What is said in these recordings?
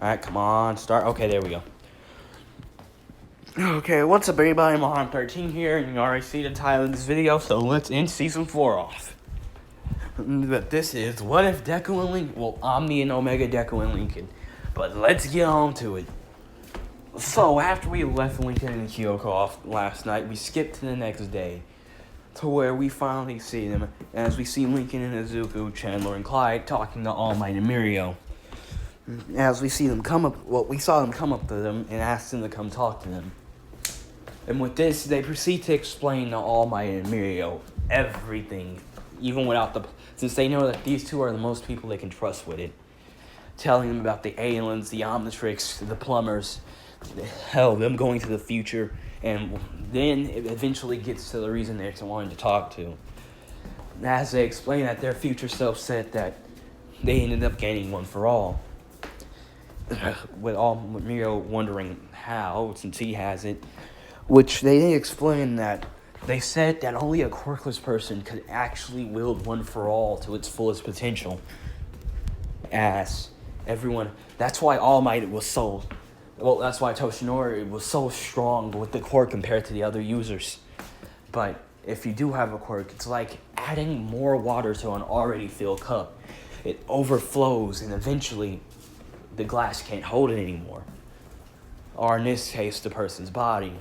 Alright, come on, start. Okay, there we go. Okay, what's up everybody, I'm 13 here, and you already see the title of this video, so let's end Season 4 off. But this is, what if Deku and Lincoln, well, Omni and Omega Deku and Lincoln. But let's get on to it. So, after we left Lincoln and Kyoko off last night, we skipped to the next day, to where we finally see them, as we see Lincoln and Izuku, Chandler and Clyde talking to All Might and Mirio. As we see them come up, well, we saw them come up to them and ask them to come talk to them. And with this, they proceed to explain to All Might and Mirio everything, even without since they know that these two are the most people they can trust with it. Telling them about the aliens, the omnitrix, the plumbers, hell, them going to the future, and then it eventually gets to the reason they're wanting to talk to. As they explain that their future self said that they ended up gaining one for all. With Mirio wondering how, since he has it. Which they explain that they said that only a quirkless person could actually wield one for all to its fullest potential. As everyone, that's why All Might was so, well, that's why Toshinori was so strong with the quirk compared to the other users. But if you do have a quirk, it's like adding more water to an already filled cup. It overflows and eventually the glass can't hold it anymore. Or in this case, the person's body.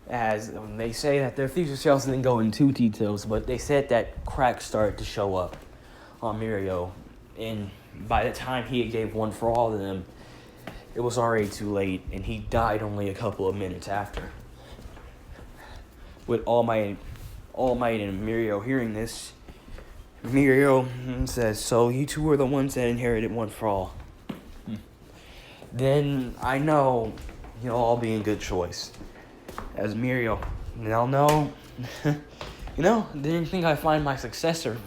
As they say that their future selves didn't go into details, but they said that cracks started to show up on Mirio. And by the time he gave one for all to them, it was already too late, and he died only a couple of minutes after. With All Might and Mirio hearing this, Mirio says, "So you two are the ones that inherited one for all. Then I know you'll all be in good choice." As Mirio, no, didn't think I'd find my successor.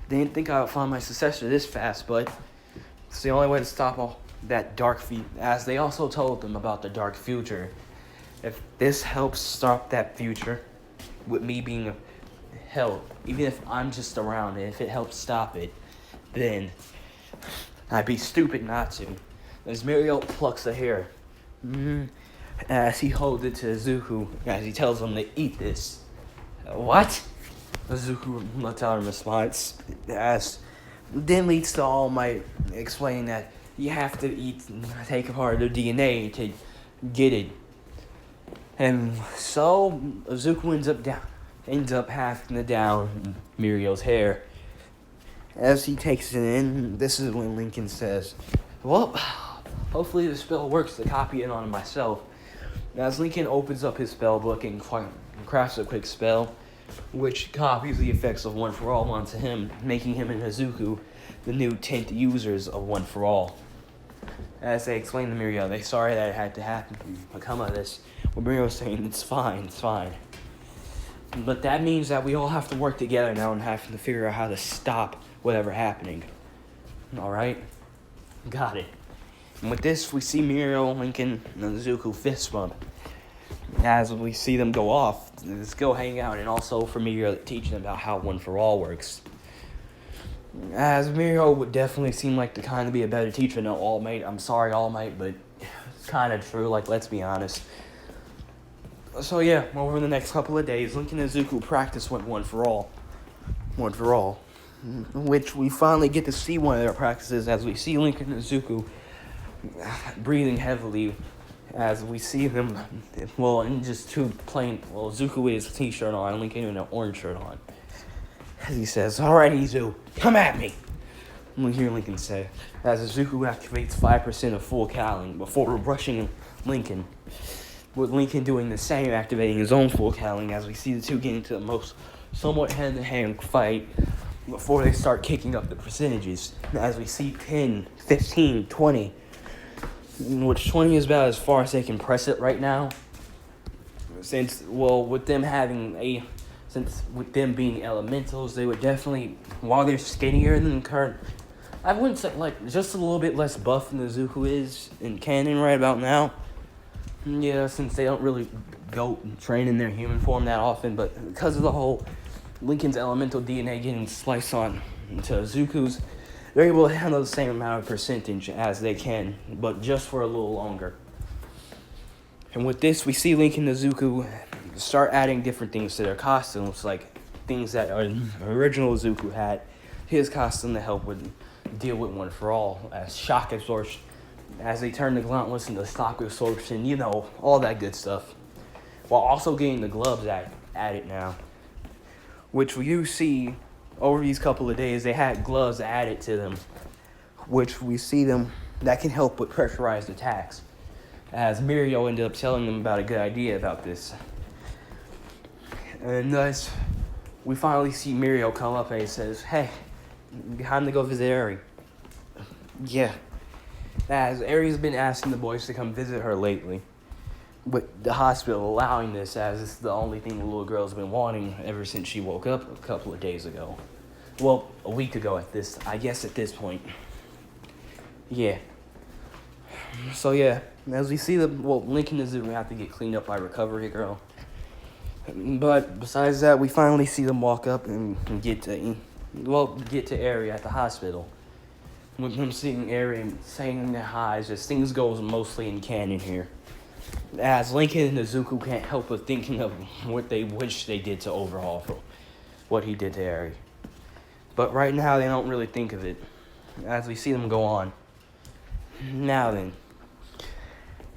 Didn't think I would find my successor this fast, but it's the only way to stop all that dark future. As they also told them about the dark future. If this helps stop that future, with me being help, even if I'm just around it, if it helps stop it, then I'd be stupid not to. As Mirio plucks the hair, as he holds it to Izuku, as he tells him to eat this. What? Izuku lets out in response, as then leads to All Might explaining that you have to take a part of the DNA to get it. And so Izuku ends up having to down Mirio's hair. As he takes it in, this is when Lincoln says, "Well, hopefully the spell works to copy it on myself." As Lincoln opens up his spell book and crafts a quick spell, which copies the effects of One for All onto him, making him and Izuku the new 10th users of One for All. As they explain to Mirio, they're sorry that it had to happen, become of this. Well, Mirio's saying, it's fine. But that means that we all have to work together now and have to figure out how to stop whatever happening. Alright? Got it. And with this, we see Mirio, Lincoln, and Izuku fist bump. As we see them go off, let's go hang out, and also for Mirio to teach them about how One for All works. As Mirio would definitely seem like to kind of be a better teacher than All Might. I'm sorry, All Might, but it's kind of true, like, let's be honest. So yeah, over the next couple of days, Lincoln and Izuku practice with One for All. Which we finally get to see one of their practices as we see Lincoln and Izuku breathing heavily, as we see them, well, in just two plain, well, Izuku with his t-shirt on, Lincoln with an orange shirt on. As he says, "Alright, Izu, come at me!" And we hear Lincoln say, as Izuku activates 5% of full Cowling before rushing Lincoln, with Lincoln doing the same, activating his own full Cowling, as we see the two get into the most somewhat hand-to-hand fight before they start kicking up the percentages, as we see 10, 15, 20, which 20 is about as far as they can press it right now. Since, well, with them being elementals, they would definitely, while they're skinnier than current, I wouldn't say, like, just a little bit less buff than Izuku is in canon right about now. Yeah, since they don't really go train in their human form that often, but because of the whole Lincoln's elemental DNA getting spliced on to Izuku's, they're able to handle the same amount of percentage as they can, but just for a little longer. And with this, we see Link and Izuku start adding different things to their costumes, like things that original Izuku had. His costume to help with deal with One for All, as shock absorption, as they turn the gauntlets into shock absorption, you know, all that good stuff. While also getting the gloves added now, which you see over these couple of days, they had gloves added to them, which we see them that can help with pressurized attacks. As Mirio ended up telling them about a good idea about this. And thus, we finally see Mirio come up and he says, "Hey, time to go visit Eri." Yeah. As Eri's been asking the boys to come visit her lately, with the hospital allowing this, as it's the only thing the little girl's been wanting ever since she woke up a couple of days ago. Well, a week ago at this point. Yeah. So yeah, as we see Link and Izuku have to get cleaned up by Recovery Girl. But besides that, we finally see them walk up and get to Eri at the hospital. With them seeing Eri and saying their highs, just things goes mostly in canon here. As Link and Izuku can't help but thinking of what they wish they did to Overhaul for what he did to Eri. But right now, they don't really think of it. As we see them go on. Now then.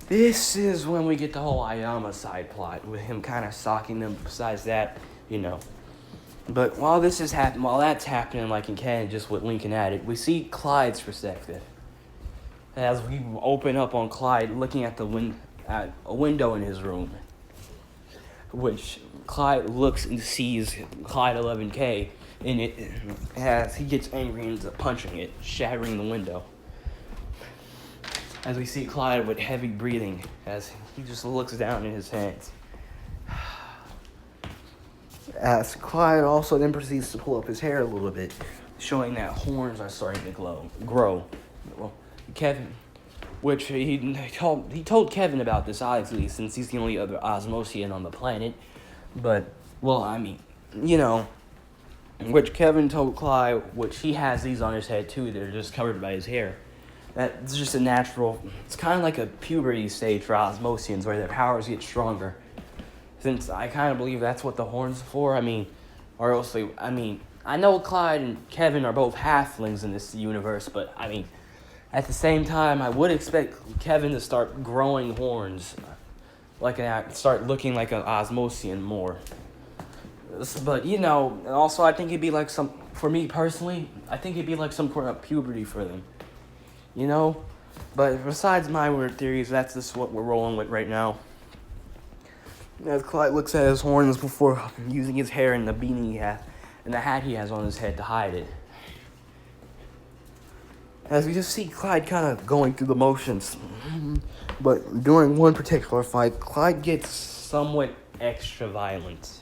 This is when we get the whole Ayama side plot, with him kind of stalking them. Besides that, you know. But while that's happening, like in canon, just with Lincoln at it, we see Clyde's perspective. As we open up on Clyde looking at at a window in his room, which Clyde looks and sees Clyde 11K in it, as he gets angry and ends up punching it, shattering the window. As we see Clyde with heavy breathing, as he just looks down in his hands. As Clyde also then proceeds to pull up his hair a little bit, showing that horns are starting to grow. Well, Kevin, which he told Kevin about this, obviously, since he's the only other Osmosian on the planet. But, well, I mean, you know, which Kevin told Clyde, which he has these on his head too, they're just covered by his hair. That's just a natural, it's kind of like a puberty stage for Osmosians where their powers get stronger. Since I kind of believe that's what the horns are for, I know Clyde and Kevin are both halflings in this universe, but I mean, at the same time, I would expect Kevin to start growing horns, start looking like an Osmosian more. But, you know, also I think it'd be like for me personally, I think it'd be like some sort of puberty for them. You know? But besides my weird theories, that's just what we're rolling with right now. As Clyde looks at his horns before using his hair and the beanie he has, and the hat he has on his head to hide it. As we just see Clyde kind of going through the motions. But during one particular fight, Clyde gets somewhat extra violent.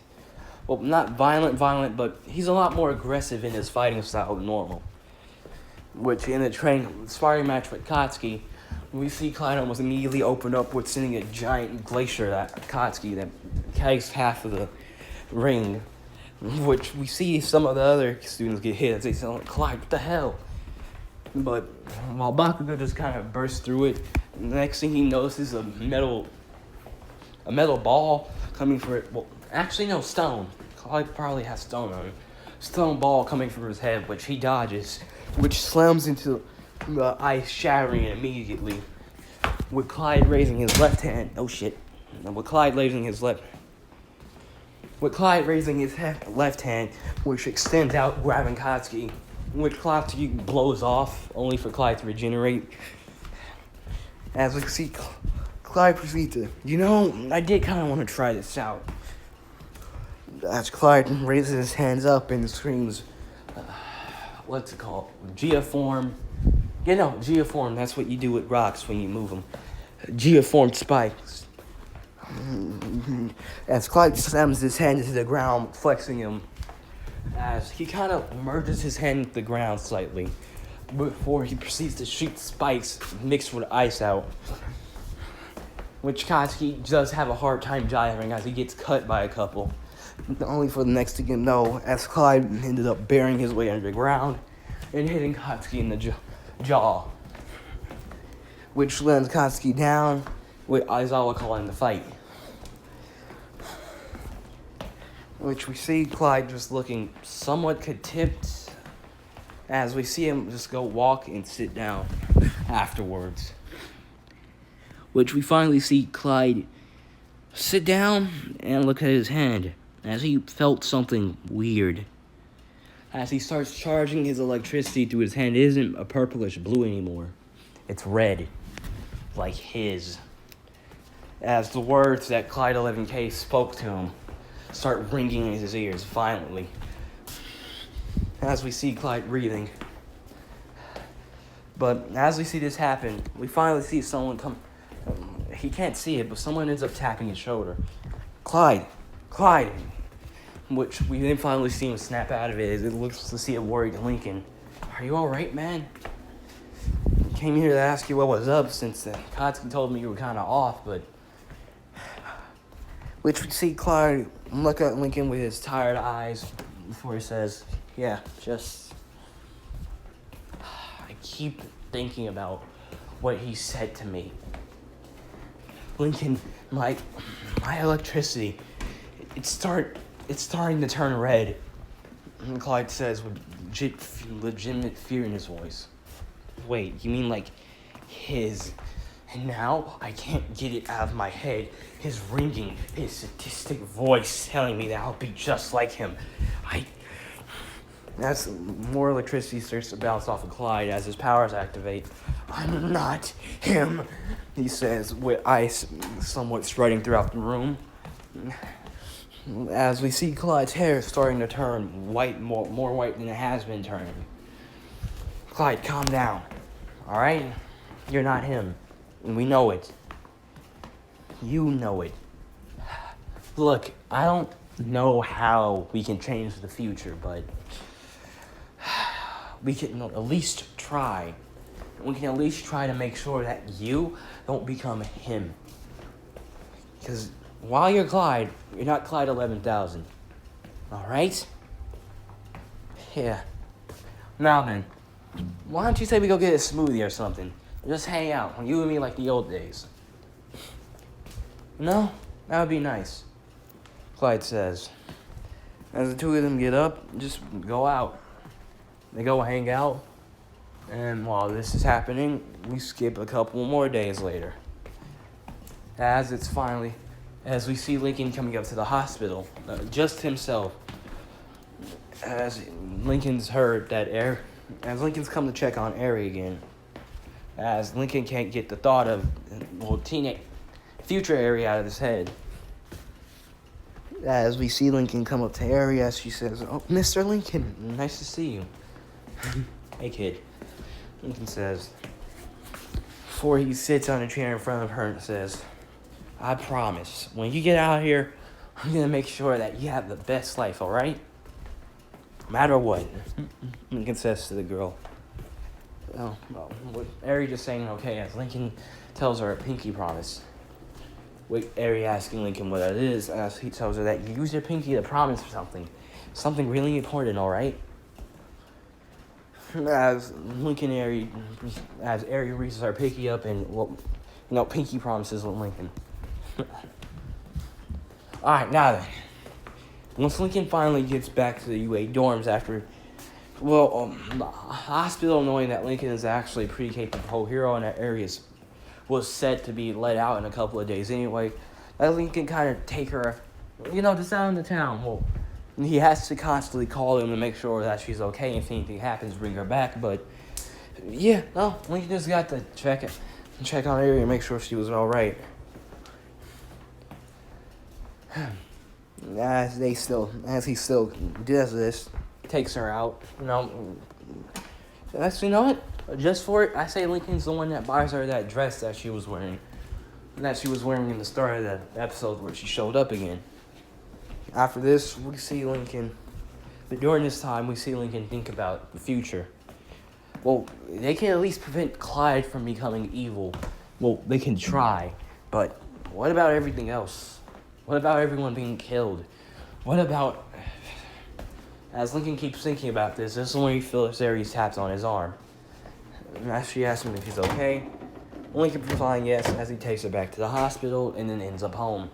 Well, not violent, but he's a lot more aggressive in his fighting style than normal. Which in the sparring match with Katsuki, we see Clyde almost immediately open up with sending a giant glacier at Katsuki that carries half of the ring. Which we see some of the other students get hit as they say, "Clyde, what the hell?" But while Bakugo just kind of bursts through it, the next thing he notices a metal ball coming for it. Well, actually no, stone. Clyde probably has stone on him. Stone ball coming from his head, which he dodges, which slams into the ice, shattering it immediately. With Clyde raising his left hand, With Clyde raising his left hand, which extends out, grabbing Katsuki, which Katsuki blows off, only for Clyde to regenerate. As we see Clyde proceeds to, I did kind of want to try this out. As Clyde raises his hands up and screams, what's it called? Geoform. Geoform, that's what you do with rocks when you move them. Geoformed spikes. As Clyde slams his hand into the ground, flexing him, as he kind of merges his hand into the ground slightly, before he proceeds to shoot spikes mixed with ice out. Which Katsuki does have a hard time jiving as he gets cut by a couple. Only for the next thing you know, as Clyde ended up burying his way underground and hitting Katsuki in the jaw, which lands Katsuki down, with Aizawa calling the fight. Which we see Clyde just looking somewhat contempt as we see him just go walk and sit down afterwards. Which we finally see Clyde sit down and look at his hand as he felt something weird. As he starts charging his electricity through his hand, it isn't a purplish blue anymore. It's red, like his. As the words that Clyde 11K spoke to him start ringing in his ears violently. As we see Clyde breathing. But as we see this happen, we finally see someone come. He can't see it, but someone ends up tapping his shoulder. Clyde. Which we then finally see him snap out of it as it looks to see a worried Lincoln. Are you alright, man? Came here to ask you what was up since Katsuki told me you were kind of off, but... Which we see Clyde look at Lincoln with his tired eyes before he says, yeah, just... I keep thinking about what he said to me. Lincoln, my electricity, it's starting to turn red. And Clyde says with legitimate fear in his voice. Wait, you mean like his... And now I can't get it out of my head. His ringing, his sadistic voice telling me that I'll be just like him. As more electricity starts to bounce off of Clyde as his powers activate. I'm not him, he says, with ice somewhat spreading throughout the room. As we see Clyde's hair starting to turn white, more white than it has been turning. Clyde, calm down, all right? You're not him. And we know it. You know it. Look, I don't know how we can change the future, but we can at least try. We can at least try to make sure that you don't become him. Because while you're Clyde, you're not Clyde 11,000. Alright? Yeah. Now then, why don't you say we go get a smoothie or something? Just hang out, you and me like the old days. No? That would be nice, Clyde says. As the two of them get up, just go out. They go hang out. And while this is happening, we skip a couple more days later. As we see Lincoln coming up to the hospital, just himself. As Lincoln's heard that as Lincoln's come to check on Aerie again. As Lincoln can't get the thought of, future Aerie out of his head. As we see Lincoln come up to Aerie, as she says, "Oh, Mr. Lincoln, nice to see you." Hey, kid. Lincoln says, before he sits on a chair in front of her and says, I promise, when you get out here, I'm going to make sure that you have the best life, all right? No matter what. Lincoln says to the girl. Oh, well, Aerie just saying okay as Lincoln tells her a pinky promise. With Aerie asking Lincoln what it is, as he tells her that you use your pinky to promise for something. Something really important, alright? As Aerie reaches her pinky up and, pinky promises with Lincoln. Alright, now then. Once Lincoln finally gets back to the UA dorms after... the hospital, knowing that Lincoln is actually a pretty capable hero and that Aerie was set to be let out in a couple of days anyway, that Lincoln kind of take her, just out in the town. Well, he has to constantly call him to make sure that she's okay. If anything happens, bring her back. But, Lincoln just got to check on Aerie and make sure she was all right. As he still does this, takes her out. Actually, you know what? Just for it, I say Lincoln's the one that buys her that dress that she was wearing. That she was wearing in the start of the episode where she showed up again. After this, we see Lincoln. But during this time, we see Lincoln think about the future. Well, they can at least prevent Clyde from becoming evil. Well, they can try. But what about everything else? What about everyone being killed? What about... As Lincoln keeps thinking about this is when he feels Aries taps on his arm. And as she asks him if he's okay, Lincoln replying yes as he takes her back to the hospital and then ends up home.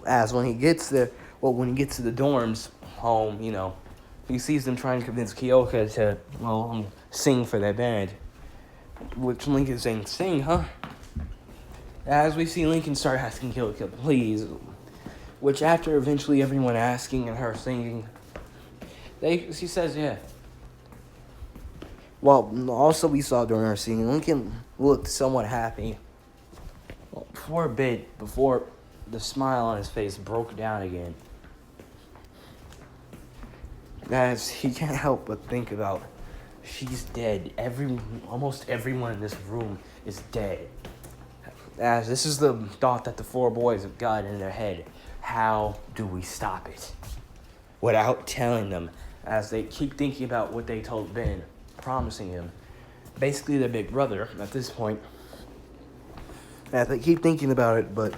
As when he gets there, when he gets to the dorms home, he sees them trying to convince Kyoka to, sing for their band. Which Lincoln's saying, sing, huh? As we see Lincoln start asking Kyoka, please. Which after eventually everyone asking and her singing, she says yeah. Well, also we saw during her singing, Lincoln looked somewhat happy. For a bit, before the smile on his face broke down again. As he can't help but think about, she's dead. Almost everyone in this room is dead. As this is the thought that the four boys have got in their head. How do we stop it? Without telling them, as they keep thinking about what they told Ben, promising him. Basically their big brother at this point. As they keep thinking about it, but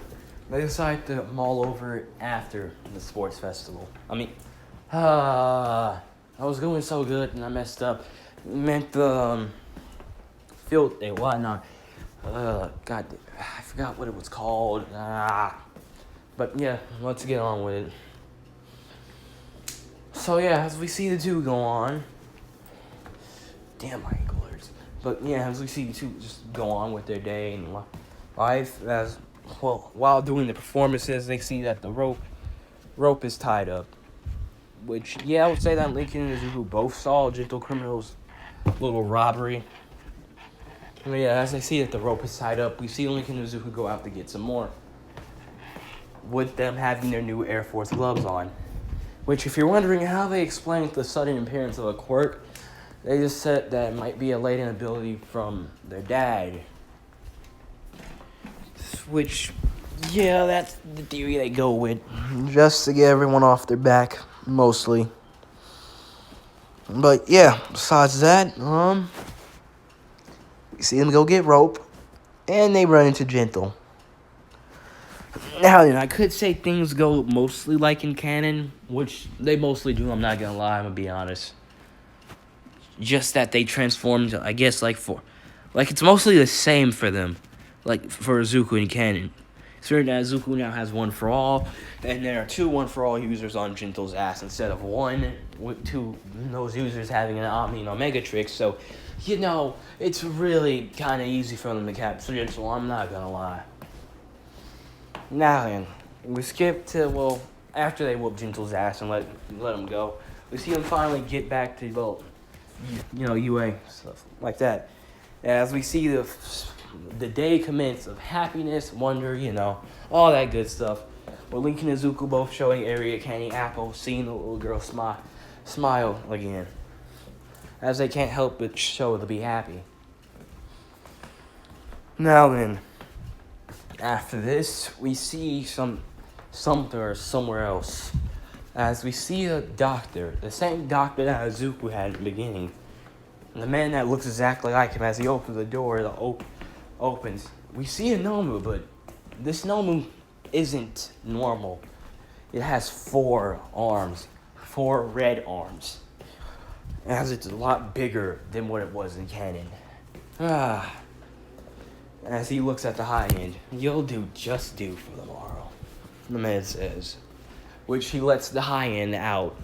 they decide to mull over it after the sports festival. I was going so good and I messed up. Meant the field day, whatnot. God, I forgot what it was called. But yeah, let's get on with it. So yeah, as we see the two go on. Damn, my ankle hurts. But yeah, as we see the two just go on with their day and life, while doing the performances, they see that the rope is tied up. Which, yeah, I would say that Lincoln and Izuku both saw Gentle Criminal's little robbery. But yeah, as they see that the rope is tied up, we see Lincoln and Izuku go out to get some more. With them having their new Air Force gloves on. Which, if you're wondering how they explain the sudden appearance of a quirk, they just said that it might be a latent ability from their dad. Which, yeah, that's the theory they go with. Just to get everyone off their back, mostly. But yeah, besides that, you see them go get rope, and they run into Gentle. Now then, I could say things go mostly like in canon, which they mostly do, I'm not gonna lie, I'm gonna be honest. Just that they transformed, I guess, it's mostly the same for them, like for Izuku and canon. Certain that Izuku now has one for all, and there are 2 one for all users on Gentle's ass instead of 1 with 2 those users having an Omni and omnitrix. So, it's really kind of easy for them to capture Gentle, I'm not gonna lie. Now then, we skip to, after they whoop Gentle's ass and let him go, we see him finally get back to, UA, stuff like that. As we see the day commence of happiness, wonder, all that good stuff. With Lincoln and Zuko both showing Area Candy Apple, seeing the little girl smile again. As they can't help but show to be happy. Now then, after this, we see somewhere else. As we see a doctor, the same doctor that Izuku had in the beginning. And the man that looks exactly like him as he opens the door, opens. We see a Nomu, but this Nomu isn't normal. It has 4 arms, 4 red arms. As it's a lot bigger than what it was in canon. As he looks at the high end, you'll just do for tomorrow, the man says. Which he lets the high end out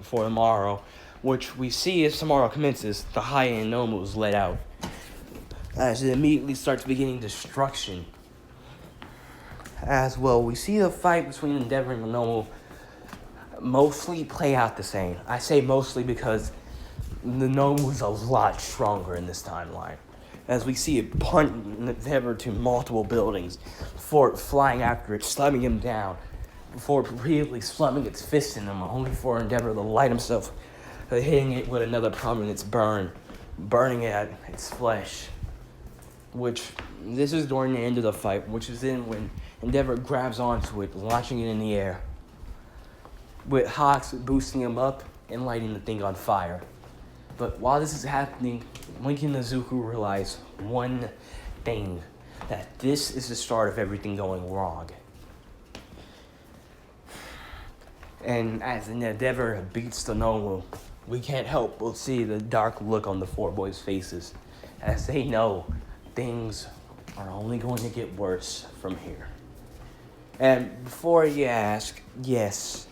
for tomorrow. Which we see as tomorrow commences, the high end Nomu is let out. As it immediately starts beginning destruction. As well, we see the fight between Endeavor and Nomu mostly play out the same. I say mostly because the Nomu's a lot stronger in this timeline. As we see it punt Endeavor to multiple buildings before flying after it, slamming him down, before repeatedly slamming its fist in him, only for Endeavor to light himself, hitting it with another prominence burning it at its flesh. Which, this is during the end of the fight, which is then when Endeavor grabs onto it, launching it in the air, with Hawks boosting him up and lighting the thing on fire. But while this is happening, Lincoln and Izuku realize one thing, that this is the start of everything going wrong. And as the endeavor beats the noble, we can't help but see the dark look on the four boys' faces as they know things are only going to get worse from here. And before you ask, yes,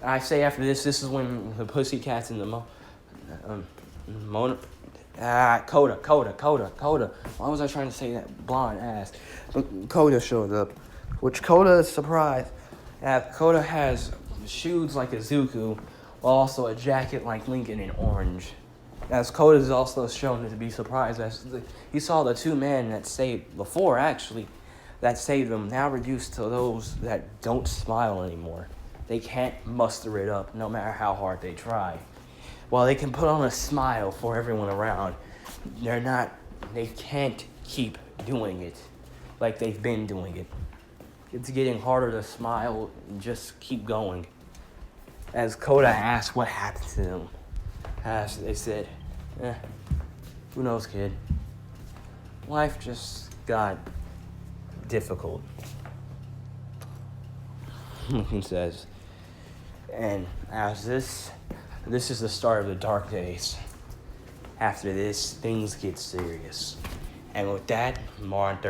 I say after this is when the pussycats and the Coda. Why was I trying to say that blonde ass? But Coda showed up, which Coda is surprised. Coda has shoes like a Zuko, while also a jacket like Lincoln in orange. As Coda is also shown to be surprised as he saw the two men that saved before, actually, that saved them, now reduced to those that don't smile anymore. They can't muster it up no matter how hard they try. While they can put on a smile for everyone around, they can't keep doing it like they've been doing it. It's getting harder to smile and just keep going. As Coda asked what happened to them, they said, who knows, kid? Life just got difficult. He says, and as this is the start of the dark days. After this, things get serious. And with that, more on